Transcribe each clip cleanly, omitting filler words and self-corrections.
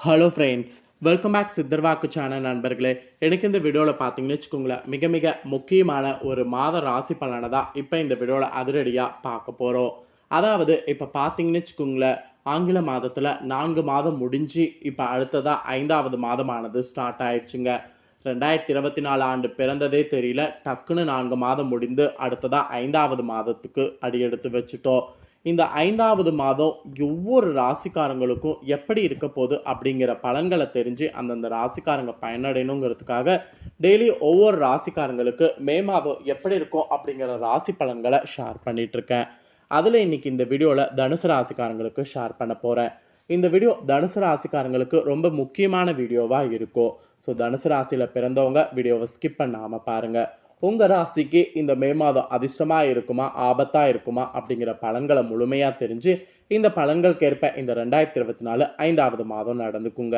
Hello friends, welcome back சித்தர்வாக்கு channel நண்பர்களே. எனக்கு இந்த வீடியோவில் பார்த்தீங்கன்னு வச்சுக்கோங்களேன், மிக மிக முக்கியமான ஒரு மாத ராசி பலனை தான் இப்போ இந்த வீடியோவில் அதிரடியாக பார்க்க போகிறோம். அதாவது இப்போ பார்த்தீங்கன்னு வச்சுக்கோங்களேன், ஆங்கில மாதத்தில் 4 மாதம் முடிஞ்சு இப்போ அடுத்ததாக 5வது மாதமானது ஸ்டார்ட் ஆயிடுச்சுங்க. 2024 ஆண்டு பிறந்ததே தெரியல, டக்குன்னு 4 மாதம் முடிந்து அடுத்ததாக 5வது மாதத்துக்கு அடியெடுத்து வச்சுட்டோம். இந்த 5வது மாதம் ஒவ்வொரு ராசிக்காரங்களுக்கும் எப்படி இருக்க போகுது அப்படிங்கிற பலன்களை தெரிஞ்சு அந்தந்த ராசிக்காரங்க பயனடையணுங்கிறதுக்காக டெய்லி ஒவ்வொரு ராசிக்காரங்களுக்கு மே மாதம் எப்படி இருக்கும் அப்படிங்கிற ராசி பலன்களை ஷேர் பண்ணிகிட்ருக்கேன். அதில் இன்றைக்கி இந்த வீடியோவில் தனுசு ராசிக்காரங்களுக்கு ஷேர் பண்ண போகிறேன். இந்த வீடியோ தனுசு ராசிக்காரங்களுக்கு ரொம்ப முக்கியமான வீடியோவாக இருக்கும். ஸோ தனுசு ராசியில் பிறந்தவங்க வீடியோவை ஸ்கிப் பண்ணாமல் பாருங்கள். உங்கள் ராசிக்கு இந்த மே மாதம் அதிர்ஷ்டமாக இருக்குமா, ஆபத்தாக இருக்குமா அப்படிங்கிற பலன்களை முழுமையாக தெரிஞ்சு இந்த பலன்களுக்கேற்ப இந்த 2024 5வது மாதம் நடந்துக்குங்க.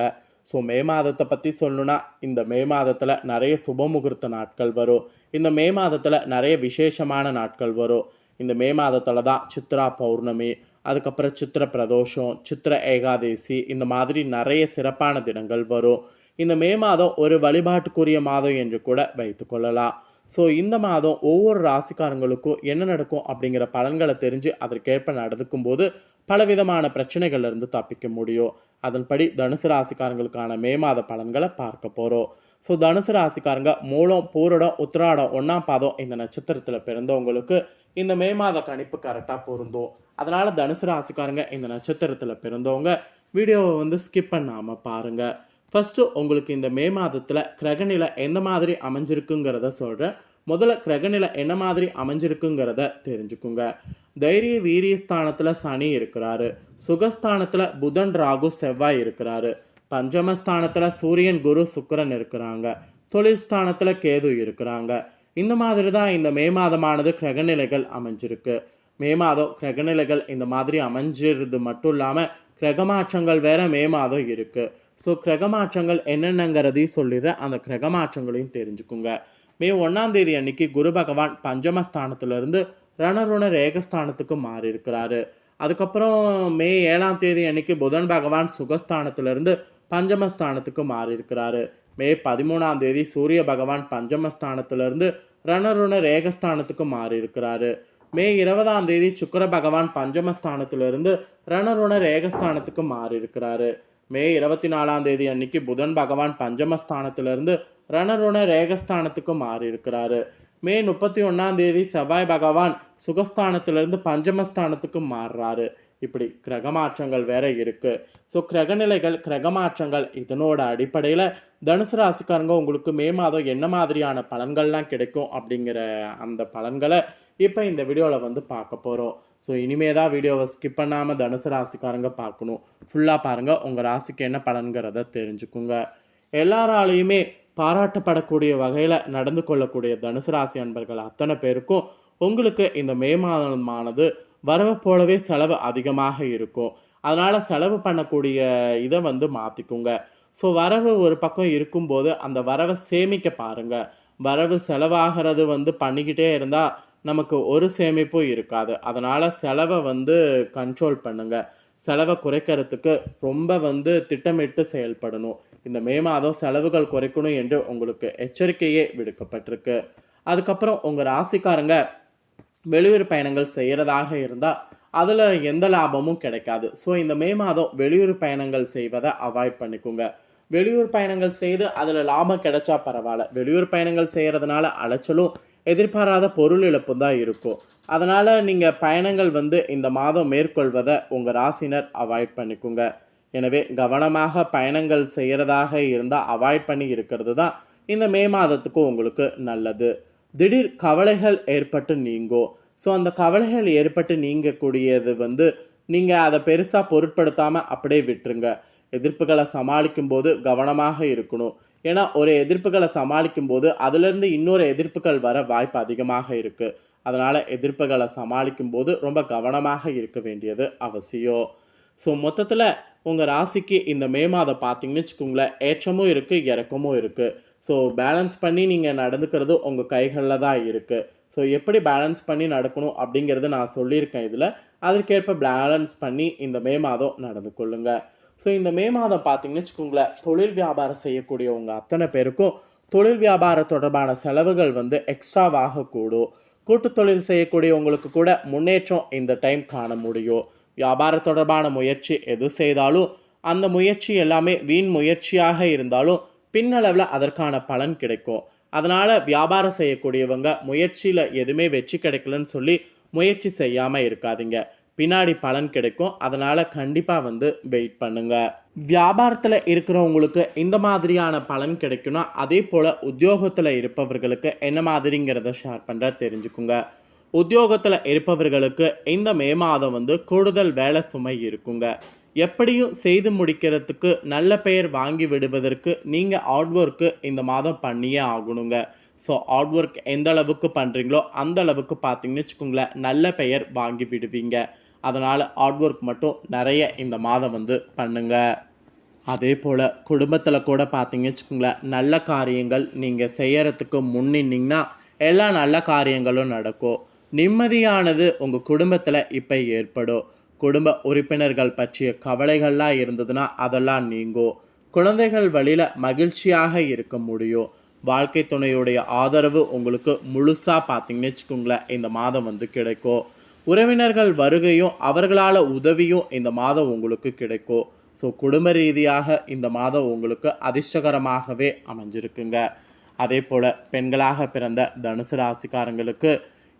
ஸோ மே மாதத்தை பற்றி சொல்லணுன்னா, இந்த மே மாதத்தில் நிறைய சுப முகூர்த்த நாட்கள் வரும். இந்த மே மாதத்தில் நிறைய விசேஷமான நாட்கள் வரும். இந்த மே மாதத்தில் தான் சித்ரா பௌர்ணமி, அதுக்கப்புறம் சித்திர பிரதோஷம், சித்திர ஏகாதேசி, இந்த மாதிரி நிறைய சிறப்பான தினங்கள் வரும். இந்த மே மாதம் ஒரு வழிபாட்டுக்குரிய மாதம் என்று கூட வைத்துக்கொள்ளலாம். ஸோ இந்த மாதம் ஒவ்வொரு ராசிக்காரங்களுக்கும் என்ன நடக்கும் அப்படிங்கிற பலன்களை தெரிஞ்சு அதற்கேற்ப நடந்துக்கும் போது பலவிதமான பிரச்சனைகள்லேருந்து தப்பிக்க முடியும். அதன்படி தனுசு ராசிக்காரங்களுக்கான மே மாத பலன்களை பார்க்க போகிறோம். ஸோ தனுசு ராசிக்காரங்க மூலம், பூரடம், உத்திராடம், 1ஆம் பாதம் இந்த நட்சத்திரத்தில் பிறந்தவங்களுக்கு இந்த மே மாத கணிப்பு கரெக்டாக பொருந்தும். அதனால் தனுசு ராசிக்காரங்க இந்த நட்சத்திரத்தில் பிறந்தவங்க வீடியோவை ஸ்கிப் பண்ணாமல் பாருங்கள். ஃபஸ்ட்டு உங்களுக்கு இந்த மே மாதத்தில் கிரகநிலை எந்த மாதிரி அமைஞ்சிருக்குங்கிறத சொல்கிறேன். முதல்ல கிரகநிலை என்ன மாதிரி அமைஞ்சிருக்குங்கிறத தெரிஞ்சுக்குங்க. தைரிய வீரிய ஸ்தானத்தில் சனி இருக்கிறாரு. சுகஸ்தானத்தில் புதன், ராகு, செவ்வாய் இருக்கிறாரு. பஞ்சமஸ்தானத்தில் சூரியன், குரு, சுக்கிரன் இருக்கிறாங்க. தொழில் ஸ்தானத்தில் கேது இருக்கிறாங்க. இந்த மாதிரி தான் இந்த மே மாதமானது கிரகநிலைகள் அமைஞ்சிருக்கு. மே மாதம் கிரகநிலைகள் இந்த மாதிரி அமைஞ்சிருது மட்டும் இல்லாமல் கிரகமாற்றங்கள் வேற மே மாதம் இருக்குது. ஸோ கிரகமாற்றங்கள் என்னென்னங்கிறதையும் சொல்லிடுறேன். அந்த கிரகமாற்றங்களையும் தெரிஞ்சுக்குங்க. மே 1ஆம் தேதி அன்னைக்கு குரு பகவான் பஞ்சமஸ்தானத்திலிருந்து ரணருண ரேகஸ்தானத்துக்கு மாறி இருக்கிறாரு. அதுக்கப்புறம் மே 7ஆம் தேதி அன்னைக்கு புதன் பகவான் சுகஸ்தானத்திலிருந்து பஞ்சமஸ்தானத்துக்கு மாறி இருக்கிறாரு. மே 13ஆம் தேதி சூரிய பகவான் பஞ்சமஸ்தானத்திலிருந்து ரணருண ரேகஸ்தானத்துக்கு மாறி இருக்கிறாரு. மே 20ஆம் தேதி சுக்கிர பகவான் பஞ்சமஸ்தானத்திலிருந்து ரணருண ரேகஸ்தானத்துக்கு மாறி இருக்கிறாரு. மே 24ஆம் தேதி அன்னைக்கு புதன் பகவான் பஞ்சமஸ்தானத்திலிருந்து ரணருண ரேகஸ்தானத்துக்கு மாறி இருக்கிறாரு. மே 31ஆம் தேதி செவ்வாய் பகவான் சுகஸ்தானத்திலிருந்து பஞ்சமஸ்தானத்துக்கு மாறுறாரு. இப்படி கிரகமாற்றங்கள் வேற இருக்கு. ஸோ கிரகநிலைகள், கிரகமாற்றங்கள் இதனோட அடிப்படையில் தனுசு ராசிக்காரங்க உங்களுக்கு மே மாதம் என்ன மாதிரியான பலன்கள்லாம் கிடைக்கும் அப்படிங்கிற அந்த பலன்களை இப்போ இந்த வீடியோவில் பார்க்க போகிறோம். ஸோ இனிமே தான் வீடியோவை ஸ்கிப் பண்ணாமல் தனுசு ராசிக்காரங்க பார்க்கணும். ஃபுல்லாக பாருங்கள், உங்கள் ராசிக்கு என்ன பலன்கிறத தெரிஞ்சுக்குங்க. எல்லாராலையுமே பாராட்டப்படக்கூடிய வகையில் நடந்து கொள்ளக்கூடிய தனுசு ராசி அன்பர்கள் அத்தனை பேருக்கும் உங்களுக்கு இந்த மே மாதமானது வரவை போலவே செலவு அதிகமாக இருக்கும். அதனால் செலவு பண்ணக்கூடிய இதை மாற்றிக்குங்க. ஸோ வரவு ஒரு பக்கம் இருக்கும்போது அந்த வரவை சேமிக்க பாருங்கள். வரவு செலவாகிறது பண்ணிக்கிட்டே இருந்தால் நமக்கு ஒரு சேமிப்பும் இருக்காது. அதனால் செலவை கண்ட்ரோல் பண்ணுங்கள். செலவை குறைக்கிறதுக்கு ரொம்ப திட்டமிட்டு செயல்படணும். இந்த மே மாதம் செலவுகள் குறைக்கணும் என்று உங்களுக்கு எச்சரிக்கையே விடுக்கப்பட்டிருக்கு. அதுக்கப்புறம் உங்கள் ராசிக்காரங்க வெளியூர் பயணங்கள் செய்கிறதாக இருந்தால் அதில் எந்த லாபமும் கிடைக்காது. ஸோ இந்த மே மாதம் வெளியூர் பயணங்கள் செய்வதை அவாய்ட் பண்ணிக்கோங்க. வெளியூர் பயணங்கள் செய்து அதில் லாபம் கிடைச்சா பரவாயில்ல. வெளியூர் பயணங்கள் செய்கிறதுனால அலைச்சலும் எதிர்பாராத பொருள் இழப்பும் தான் இருக்கும். அதனால் நீங்கள் பயணங்கள் இந்த மாதம் மேற்கொள்வதை உங்கள் ராசினர் அவாய்ட் பண்ணிக்கோங்க. எனவே கவனமாக பயணங்கள் செய்கிறதாக இருந்தால் அவாய்ட் பண்ணி இருக்கிறது தான் இந்த மே மாதத்துக்கு உங்களுக்கு நல்லது. திடீர் கவலைகள் ஏற்பட்டு நீங்கும். ஸோ அந்த கவலைகள் ஏற்பட்டு நீங்கக்கூடியது நீங்கள் அதை பெருசாக பொருட்படுத்தாமல் அப்படியே விட்டுருங்க. எதிர்ப்புகளை சமாளிக்கும் போது கவனமாக இருக்கணும். ஏன்னா ஒரு எதிர்ப்புகளை சமாளிக்கும் போது அதுலேருந்து இன்னொரு எதிர்ப்புகள் வர வாய்ப்பு அதிகமாக இருக்குது. அதனால் எதிர்ப்புகளை சமாளிக்கும் போது ரொம்ப கவனமாக இருக்க வேண்டியது அவசியம். ஸோ மொத்தத்தில் உங்கள் ராசிக்கு இந்த மே மாதம் பார்த்தீங்கன்னு வச்சுக்கோங்களேன், ஏற்றமும் இருக்குது, இறக்கமும் இருக்குது. ஸோ பேலன்ஸ் பண்ணி நீங்கள் நடந்துக்கிறது உங்கள் கைகளில் தான் இருக்குது. ஸோ எப்படி பேலன்ஸ் பண்ணி நடக்கணும் அப்படிங்கிறது நான் சொல்லியிருக்கேன் இதில். அதற்கேற்ப பேலன்ஸ் பண்ணி இந்த மே மாதம் நடந்து கொள்ளுங்கள். ஸோ இந்த மே மாதம் பார்த்தீங்கன்னு வச்சுக்கோங்களேன், தொழில் வியாபாரம் செய்யக்கூடியவங்க அத்தனை பேருக்கும் தொழில் வியாபாரம் தொடர்பான செலவுகள் வந்து எக்ஸ்ட்ராவாக கூடும். கூட்டு தொழில் செய்யக்கூடியவங்களுக்கு கூட முன்னேற்றம் இந்த டைம் காண முடியும். வியாபார தொடர்பான முயற்சி எது செய்தாலும் அந்த முயற்சி எல்லாமே வீண் முயற்சியாக இருந்தாலும் பின்னளவில் அதற்கான பலன் கிடைக்கும். அதனால் வியாபாரம் செய்யக்கூடியவங்க முயற்சியில் எதுவுமே வெற்றி கிடைக்கலன்னு சொல்லி முயற்சி செய்யாமல் இருக்காதீங்க. பின்னாடி பலன் கிடைக்கும். அதனால் கண்டிப்பாக வந்து வெயிட் பண்ணுங்கள். வியாபாரத்தில் இருக்கிறவங்களுக்கு இந்த மாதிரியான பலன் கிடைக்கும்னா, அதே போல் உத்தியோகத்தில் இருப்பவர்களுக்கு என்ன மாதிரிங்கிறத ஷேர் பண்ணுற தெரிஞ்சுக்குங்க. உத்தியோகத்தில் இருப்பவர்களுக்கு இந்த மே மாதம் வந்து கூடுதல் வேலை சுமை இருக்குங்க. எப்படியும் செய்து முடிக்கிறதுக்கு நல்ல பெயர் வாங்கி விடுவதற்கு நீங்கள் ஹார்ட் ஒர்க்கு இந்த மாதம் பண்ணியே ஆகணுங்க. ஸோ ஹார்ட் ஒர்க் எந்த அளவுக்கு பண்ணுறீங்களோ அந்த அளவுக்கு பார்த்தீங்கன்னு வச்சுக்கோங்களேன், நல்ல பெயர் வாங்கி விடுவீங்க. அதனால் ஹார்ட் ஒர்க் மட்டும் நிறைய இந்த மாதம் வந்து பண்ணுங்க. அதே போல் குடும்பத்தில் கூட பார்த்தீங்கன்னு வச்சுக்கோங்களேன், நல்ல காரியங்கள் நீங்கள் செய்யறதுக்கு முன்னின்னீங்கன்னா எல்லா நல்ல காரியங்களும் நடக்கும். நிம்மதியானது உங்கள் குடும்பத்தில் இப்போ ஏற்படும். குடும்ப உறுப்பினர்கள் பற்றிய கவலைகள்லாம் இருந்ததுன்னா அதெல்லாம் நீங்கும். குழந்தைகள் வழியில் மகிழ்ச்சியாக இருக்க முடியும். வாழ்க்கை துணையுடைய ஆதரவு உங்களுக்கு முழுசாக பார்த்தீங்கன்னு வச்சுக்கோங்களேன், இந்த மாதம் வந்து கிடைக்கும். உறவினர்கள் வருகையும் அவர்களால் உதவியும் இந்த மாதம் உங்களுக்கு கிடைக்கும். ஸோ குடும்ப ரீதியாக இந்த மாதம் உங்களுக்கு அதிர்ஷ்டகரமாகவே அமைஞ்சிருக்குங்க. அதே போல் பெண்களாக பிறந்த தனுசு ராசிக்காரங்களுக்கு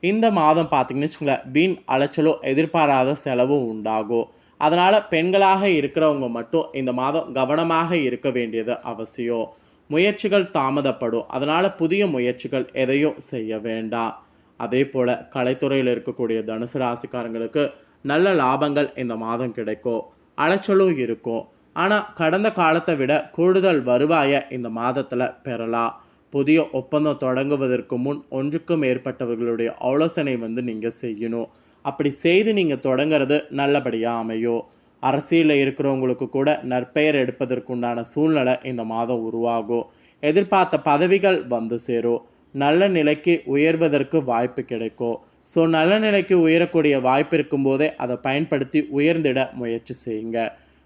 இந்த மாதம் பார்த்தீங்கன்னு வச்சுக்கோங்களேன், வீண் அலைச்சலோ எதிர்பாராத செலவும் உண்டாகும். அதனால் பெண்களாக இருக்கிறவங்க மட்டும் இந்த மாதம் கவனமாக இருக்க வேண்டியது அவசியம். முயற்சிகள் தாமதப்படும். அதனால் புதிய முயற்சிகள் எதையும் செய்ய வேண்டாம். அதே போல் கலைத்துறையில் இருக்கக்கூடிய தனுசு ராசிக்காரங்களுக்கு நல்ல லாபங்கள் இந்த மாதம் கிடைக்கும். அலைச்சலும் இருக்கும். ஆனால் கடந்த காலத்தை விட கூடுதல் வருவாயை இந்த மாதத்தில் பெறலாம். புதிய ஒப்பந்தம் தொடங்குவதற்கு முன் ஒன்றுக்கும் மேற்பட்டவர்களுடைய ஆலோசனை வந்து நீங்கள் செய்யணும். அப்படி செய்து நீங்கள் தொடங்கிறது நல்லபடியாக அமையும். அரசியலில் இருக்கிறவங்களுக்கு கூட நற்பெயர் எடுப்பதற்குண்டான சூழ்நிலை இந்த மாதம் உருவாகும். எதிர்பார்த்த பதவிகள் வந்து சேரும். நல்ல நிலைக்கு உயர்வதற்கு வாய்ப்பு கிடைக்கும். ஸோ நல்ல நிலைக்கு உயரக்கூடிய வாய்ப்பு இருக்கும்போதே அதை பயன்படுத்தி உயர்ந்திட முயற்சி செய்யுங்க.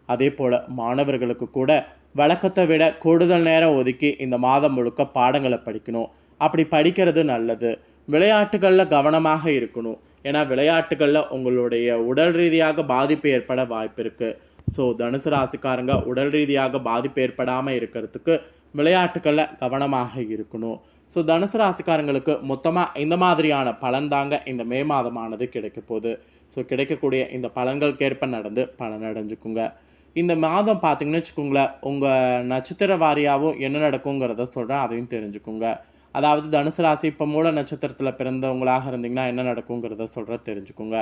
அதே போல் மாணவர்களுக்கு கூட வழக்கத்தை விட கூடுதல் நேரம் ஒதுக்கி இந்த மாதம் முழுக்க பாடங்களை படிக்கணும். அப்படி படிக்கிறது நல்லது. விளையாட்டுகளில் கவனமாக இருக்கணும். ஏன்னா விளையாட்டுகளில் உங்களுடைய உடல் ரீதியாக பாதிப்பு ஏற்பட வாய்ப்பு இருக்குது. ஸோ தனுசு ராசிக்காரங்க உடல் ரீதியாக பாதிப்பு ஏற்படாமல் இருக்கிறதுக்கு விளையாட்டுகளில் கவனமாக இருக்கணும். ஸோ தனுசு ராசிக்காரங்களுக்கு மொத்தமாக இந்த மாதிரியான பலன் தாங்க இந்த மே மாதமானது கிடைக்க போகுது. ஸோ கிடைக்கக்கூடிய இந்த பலன்களுக்கேற்ப நடந்து பலனடைஞ்சுக்குங்க. இந்த மாதம் பார்த்தீங்கன்னு வச்சுக்கோங்களேன், உங்கள் நட்சத்திர வாரியாகவும் என்ன நடக்குங்கிறத சொல்கிறேன், அதையும் தெரிஞ்சுக்குங்க. அதாவது தனுசு ராசி இப்போ மூல நட்சத்திரத்தில் பிறந்தவங்களாக இருந்தீங்கன்னா என்ன நடக்குங்கிறத சொல்கிறேன், தெரிஞ்சுக்குங்க.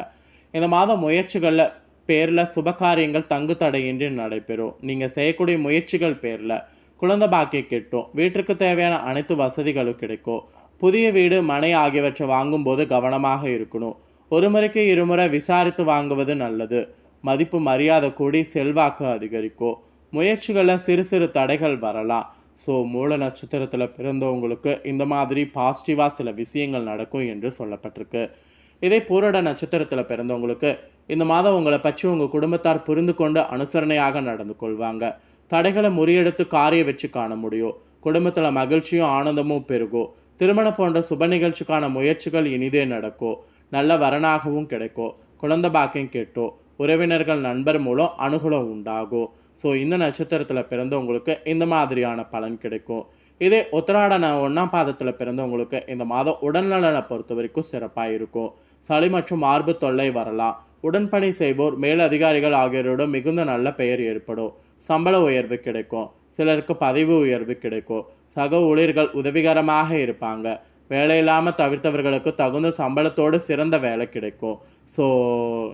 இந்த மாதம் முயற்சிகளில் பேரில் சுபகாரியங்கள் தங்கு தடையின்றி நடைபெறும். நீங்கள் செய்யக்கூடிய முயற்சிகள் பேரில் குழந்தை பாக்கியம் கிட்டும். வீட்டிற்கு தேவையான அனைத்து வசதிகளும் கிடைக்கும். புதிய வீடு மனை ஆகியவற்றை வாங்கும்போது கவனமாக இருக்கணும். ஒரு முறைக்கு இருமுறை விசாரித்து வாங்குவது நல்லது. மதிப்பு மரியாதை கூடி செல்வாக்கு அதிகரிக்கும். முயற்சிகளில் சிறு சிறு தடைகள் வரலாம். ஸோ மூல நட்சத்திரத்தில் பிறந்தவங்களுக்கு இந்த மாதிரி பாசிட்டிவாக சில விஷயங்கள் நடக்கும் என்று சொல்லப்பட்டிருக்கு. இதே பூரட நட்சத்திரத்தில் பிறந்தவங்களுக்கு இந்த மாதம் உங்களை பற்றி உங்கள் குடும்பத்தார் புரிந்து கொண்டு அனுசரணையாக நடந்து கொள்வாங்க. தடைகளை முறியெடுத்து காரிய வெற்றி காண முடியும். குடும்பத்தில் மகிழ்ச்சியும் ஆனந்தமும் பெருகும். திருமணம் போன்ற சுப நிகழ்ச்சிக்கான முயற்சிகள் இனிதே நடக்கும். நல்ல வரனாகவும் கிடைக்கும். குழந்தை பாக்கியம் கேட்டோம். உறவினர்கள் நண்பர் மூலம் அனுகூலம் உண்டாகும். ஸோ இந்த நட்சத்திரத்தில் பிறந்தவங்களுக்கு இந்த மாதிரியான பலன் கிடைக்கும். இதே உத்திராட 1ஆம் பாதத்தில் பிறந்தவங்களுக்கு இந்த மாதம் உடல்நலனை பொறுத்த வரைக்கும் சிறப்பாக இருக்கும். சளி மற்றும் மார்பு தொல்லை வரலாம். உடன்பணி செய்வோர் மேல் அதிகாரிகள் ஆகியோரோடு மிகுந்த நல்ல பெயர் ஏற்படும். சம்பள உயர்வு கிடைக்கும். சிலருக்கு பதவி உயர்வு கிடைக்கும். சக ஊழியர்கள் உதவிகரமாக இருப்பாங்க. வேலையில்லாமல் தவிர்த்தவர்களுக்கு தகுந்த சம்பளத்தோடு சிறந்த வேலை கிடைக்கும். ஸோ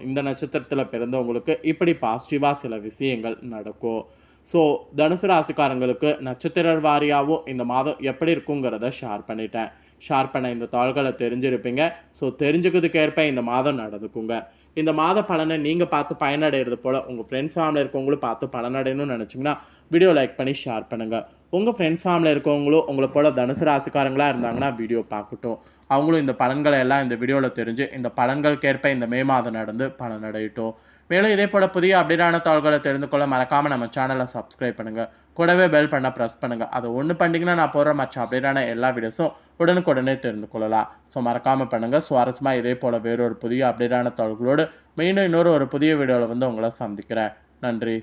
இந்த நட்சத்திரத்தில் பிறந்தவங்களுக்கு இப்படி பாசிட்டிவாக சில விஷயங்கள் நடக்கும். ஸோ தனுசு ராசிக்காரங்களுக்கு நட்சத்திர வாரியாகவும் இந்த மாதம் எப்படி இருக்குங்கிறத ஷேர் பண்ண இந்த தாள்களை தெரிஞ்சிருப்பீங்க. ஸோ தெரிஞ்சுக்கிறதுக்கேற்ப இந்த மாதம் நடந்துக்குங்க. இந்த மாத பலனை நீங்கள் பார்த்து பயனடைகிறது போல் உங்கள் ஃப்ரெண்ட்ஸ் ஃபேமிலியில் இருக்கவங்களும் பார்த்து பலனடையணும்னு நினச்சிங்கன்னா வீடியோ லைக் பண்ணி ஷேர் பண்ணுங்கள். உங்கள் ஃப்ரெண்ட்ஸ் ஃபேமிலியில் இருக்கவங்களும் உங்களை போல் தனுசு ராசிக்காரங்களாக இருந்தாங்கன்னா வீடியோ பார்க்கட்டும். அவங்களும் இந்த பலன்களை எல்லாம் இந்த வீடியோவில் தெரிஞ்சு இந்த பலன்களுக்கேற்ப இந்த மே மாதம் நடந்து பலனடையட்டும். மேலும் இதே போல் புதிய அப்டேட்டான தகவல்களை தெரிந்து கொள்ள மறக்காமல் நம்ம சேனலை சப்ஸ்கிரைப் பண்ணுங்கள். கூடவே பெல் பண்ண ப்ரெஸ் பண்ணுங்கள். அதை ஒன்று பண்ணிங்கன்னா நான் போடுற மற்ற அப்டேட்டான எல்லா வீடியோஸும் உடனுக்குடனே தெரிந்து கொள்ளலாம். ஸோ மறக்காமல் பண்ணுங்கள். சுவாரஸ்யமாக இதே போல் வேறொரு புதிய அப்டேட்டான தகவல்களோடு மீண்டும் இன்னொரு புதிய வீடியோவில் உங்களை சந்திக்கிறேன். நன்றி.